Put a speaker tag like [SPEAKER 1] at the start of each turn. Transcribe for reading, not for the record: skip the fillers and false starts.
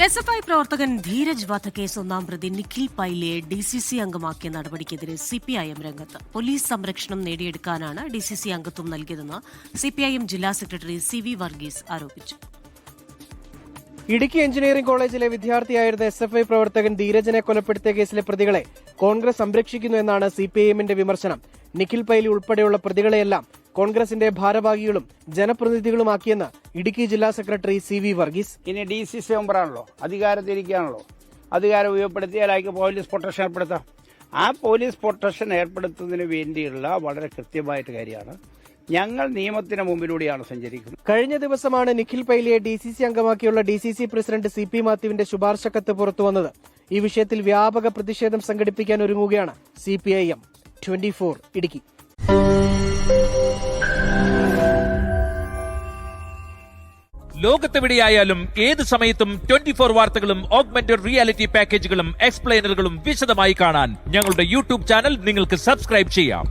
[SPEAKER 1] SFI പ്രവർത്തകൻ ധീരജ് വധക്കേസ് ഒന്നാം പ്രതി നിഖിൽ പൈലിയെ DCC അംഗമാക്കിയ നടപടിക്കെതിരെ CPIM രംഗത്ത്. പോലീസ് സംരക്ഷണം നേടിയെടുക്കാനാണ് DCC അംഗത്വം നൽകിയതെന്ന് CPIM ജില്ലാ സെക്രട്ടറി CV വർഗീസ് ആരോപിച്ചു.
[SPEAKER 2] ഇടുക്കി എഞ്ചിനീയറിംഗ് കോളേജിലെ വിദ്യാർത്ഥിയായിരുന്ന SFI പ്രവർത്തകൻ ധീരജിനെ കൊലപ്പെടുത്തിയ കേസിലെ പ്രതികളെ കോൺഗ്രസ് സംരക്ഷിക്കുന്നു എന്നാണ് CPIMന്റെ വിമർശനം. നിഖിൽ പൈലി ഉൾപ്പെടെയുള്ള പ്രതികളെയെല്ലാം കോൺഗ്രസിന്റെ ഭാരവാഹികളും ജനപ്രതിനിധികളുമാക്കിയെന്ന് ഇടുക്കി ജില്ലാ സെക്രട്ടറി CV വർഗീസ്.
[SPEAKER 3] ഇനി DCC മെമ്പറാണല്ലോ, അധികാരത്തിരിക്കുകയാണല്ലോ, അധികാരം ഉപയോഗപ്പെടുത്തിയാൽ അയാൾക്ക് പോലീസ് പ്രൊട്ടക്ഷൻ ഏർപ്പെടുത്താം. ആ പോലീസ് പ്രൊട്ടക്ഷൻ ഏർപ്പെടുത്തുന്നതിന് വേണ്ടിയുള്ള വളരെ കൃത്യമായിട്ട് കാര്യമാണ്. ഞങ്ങൾ നിയമത്തിന് മുമ്പിലൂടെയാണ് സഞ്ചരിക്കുന്നത്.
[SPEAKER 2] കഴിഞ്ഞ ദിവസമാണ് നിഖിൽ പൈലിയെ DCC അംഗമാക്കിയുള്ള DCC പ്രസിഡന്റ് CP മാത്യുവിന്റെ ശുപാർശ കത്ത് പുറത്തുവന്നത്. ഈ വിഷയത്തിൽ വ്യാപക പ്രതിഷേധം സംഘടിപ്പിക്കാൻ ഒരുങ്ങുകയാണ് CPIM. 24 ഇടുക്കി.
[SPEAKER 4] ലോകത്തെവിടെയായാലും ഏത് സമയത്തും 24 വാർത്തകളും ഓഗ്മെന്റഡ് റിയാലിറ്റി പാക്കേജുകളും എക്സ്പ്ലെയിനറുകളും വിശദമായി കാണാൻ ഞങ്ങളുടെ YouTube ചാനൽ നിങ്ങൾക്ക് സബ്സ്ക്രൈബ് ചെയ്യാം.